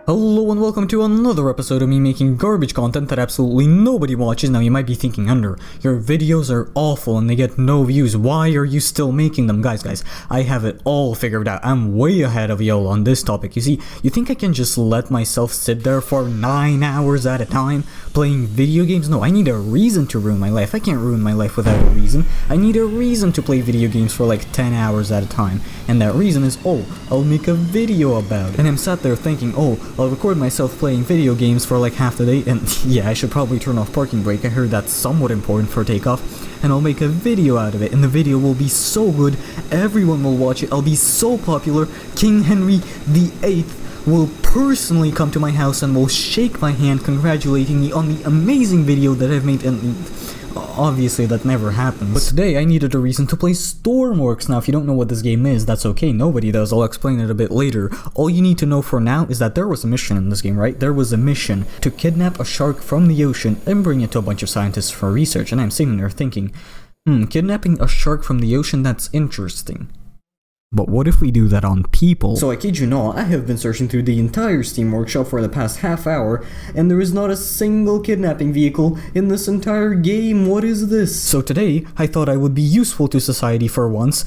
Hello and welcome to another episode of me making garbage content that absolutely nobody watches. Now you might be thinking, your videos are awful and they get no views. Why are you still making them? Guys, I have it all figured out. I'm way ahead of y'all on this topic. You see, you think I can just let myself sit there for 9 hours at a time playing video games? No, I need a reason to ruin my life. I can't ruin my life without a reason. I need a reason to play video games for like 10 hours at a time. And that reason is, I'll make a video about it. And I'm sat there thinking, I'll record myself playing video games for like half the day, and yeah, I should probably turn off parking brake. I heard that's somewhat important for takeoff. And I'll make a video out of it, and the video will be so good, everyone will watch it, I'll be so popular, King Henry VIII will personally come to my house and will shake my hand congratulating me on the amazing video that I've made, and obviously that never happens. But today I needed a reason to play Stormworks. Now if you don't know what this game is, that's okay, nobody does, I'll explain it a bit later. All you need to know for now is that there was a mission in this game, right? There was a mission to kidnap a shark from the ocean and bring it to a bunch of scientists for research, and I'm sitting there thinking, kidnapping a shark from the ocean, that's interesting. But what if we do that on people? So I kid you not, I have been searching through the entire Steam Workshop for the past half hour, and there is not a single kidnapping vehicle in this entire game. What is this? So today, I thought I would be useful to society for once,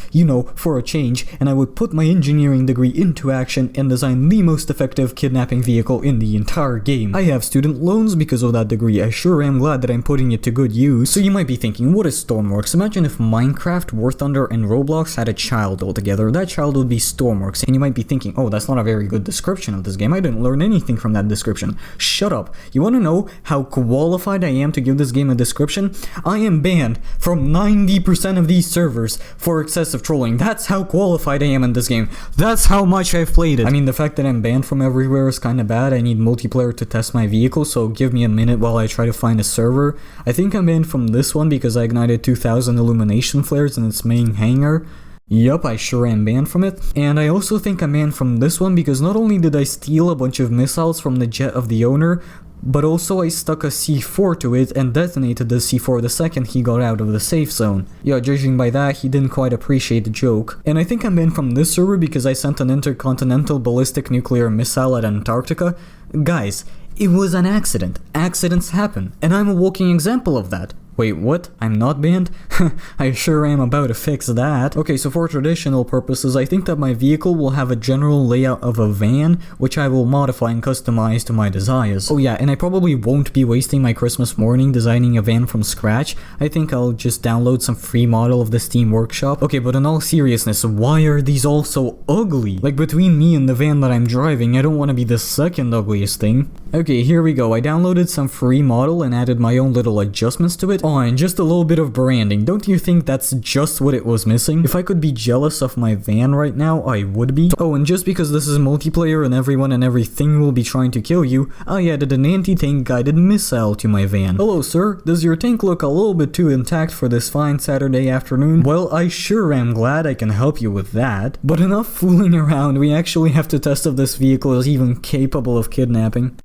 for a change, and I would put my engineering degree into action and design the most effective kidnapping vehicle in the entire game. I have student loans because of that degree. I sure am glad that I'm putting it to good use. So you might be thinking, what is Stormworks? Imagine if Minecraft, War Thunder, and Roblox had a child altogether. That child would be Stormworks, and you might be thinking, that's not a very good description of this game. I didn't learn anything from that description. Shut up. You want to know how qualified I am to give this game a description? I am banned from 90% of these servers for excessive trolling. That's how qualified I am in this game. That's how much I've played it. I mean, the fact that I'm banned from everywhere is kind of bad. I need multiplayer to test my vehicle, so give me a minute while I try to find a server. I think I'm banned from this one because I ignited 2,000 illumination flares in its main hangar. Yup, I sure am banned from it. And I also think I'm banned from this one because not only did I steal a bunch of missiles from the jet of the owner, but also I stuck a C4 to it and detonated the C4 the second he got out of the safe zone. Yeah, judging by that, he didn't quite appreciate the joke. And I think I'm banned from this server because I sent an intercontinental ballistic nuclear missile at Antarctica. Guys, it was an accident. Accidents happen, and I'm a walking example of that. Wait, what? I'm not banned? I sure am about to fix that. Okay, so for traditional purposes, I think that my vehicle will have a general layout of a van, which I will modify and customize to my desires. Oh yeah, and I probably won't be wasting my Christmas morning designing a van from scratch. I think I'll just download some free model of the Steam Workshop. Okay, but in all seriousness, why are these all so ugly? Like, between me and the van that I'm driving, I don't want to be the second ugliest thing. Okay, here we go. I downloaded some free model and added my own little adjustments to it. And just a little bit of branding. Don't you think that's just what it was missing? If I could be jealous of my van right now, I would be. Oh, and just because this is multiplayer and everyone and everything will be trying to kill you, I added an anti-tank guided missile to my van. Hello, sir. Does your tank look a little bit too intact for this fine Saturday afternoon? Well, I sure am glad I can help you with that. But enough fooling around. We actually have to test if this vehicle is even capable of kidnapping.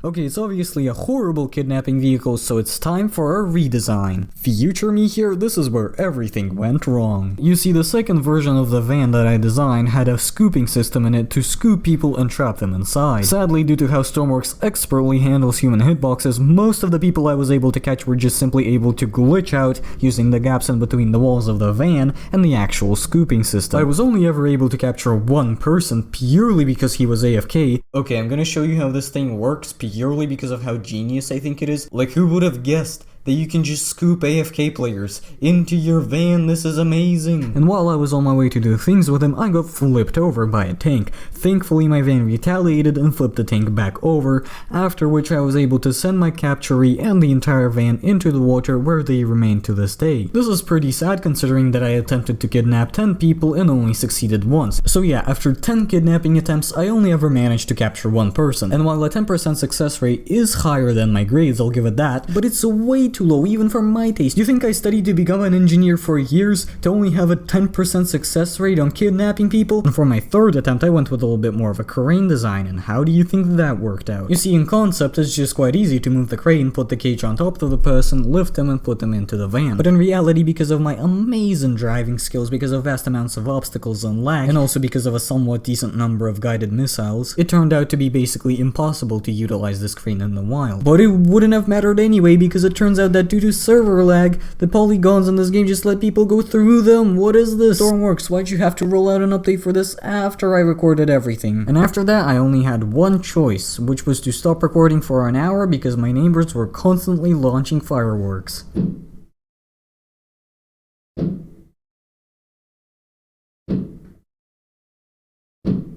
Okay, it's obviously a horrible kidnapping vehicle, so it's time for a redesign. Future me here, this is where everything went wrong. You see, the second version of the van that I designed had a scooping system in it to scoop people and trap them inside. Sadly, due to how Stormworks expertly handles human hitboxes, most of the people I was able to catch were just simply able to glitch out using the gaps in between the walls of the van and the actual scooping system. I was only ever able to capture one person purely because he was AFK. Okay, I'm gonna show you how this thing works purely because of how genius I think it is. Like, who would have guessed that you can just scoop AFK players into your van. This is amazing. And while I was on my way to do things with him, I got flipped over by a tank. Thankfully my van retaliated and flipped the tank back over, after which I was able to send my capturee and the entire van into the water where they remain to this day. This is pretty sad considering that I attempted to kidnap 10 people and only succeeded once. So yeah, after 10 kidnapping attempts, I only ever managed to capture one person. And while a 10% success rate is higher than my grades, I'll give it that, but it's way too low even for my taste. You think I studied to become an engineer for years to only have a 10% success rate on kidnapping people? And for my third attempt, I went with a little bit more of a crane design, and how do you think that worked out? You see, in concept, it's just quite easy to move the crane, put the cage on top of the person, lift them, and put them into the van. But in reality, because of my amazing driving skills, because of vast amounts of obstacles and lag, and also because of a somewhat decent number of guided missiles, it turned out to be basically impossible to utilize this crane in the wild. But it wouldn't have mattered anyway, because it turns out that due to server lag, the polygons in this game just let people go through them. What is this? Stormworks, why'd you have to roll out an update for this after I recorded everything? And after that, I only had one choice, which was to stop recording for an hour because my neighbors were constantly launching fireworks.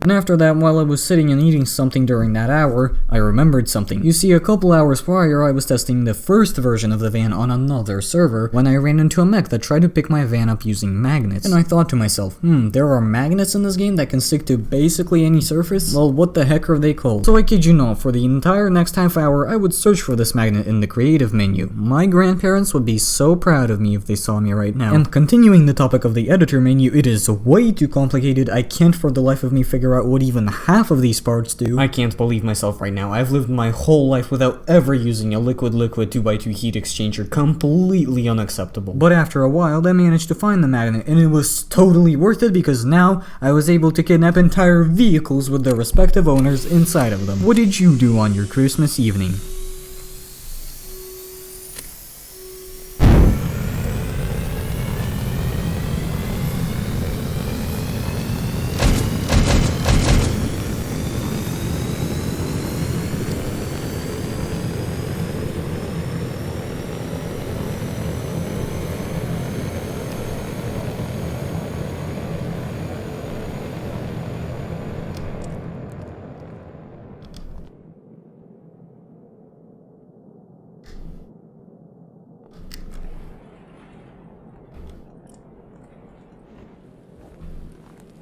And after that, while I was sitting and eating something during that hour, I remembered something. You see, a couple hours prior, I was testing the first version of the van on another server when I ran into a mech that tried to pick my van up using magnets. And I thought to myself, there are magnets in this game that can stick to basically any surface? Well, what the heck are they called? So I kid you not, for the entire next half hour, I would search for this magnet in the creative menu. My grandparents would be so proud of me if they saw me right now. And continuing the topic of the editor menu, it is way too complicated. I can't for the life of me figure out what even half of these parts do. I can't believe myself right now. I've lived my whole life without ever using a liquid-liquid 2x2 heat exchanger. Completely unacceptable. But after a while, I managed to find the magnet, and it was totally worth it because now I was able to kidnap entire vehicles with their respective owners inside of them. What did you do on your Christmas evening?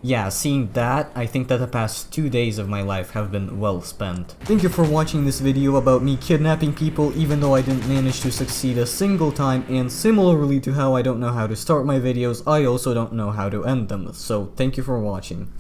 Yeah, seeing that, I think that the past 2 days of my life have been well spent. Thank you for watching this video about me kidnapping people even though I didn't manage to succeed a single time, and similarly to how I don't know how to start my videos, I also don't know how to end them, so thank you for watching.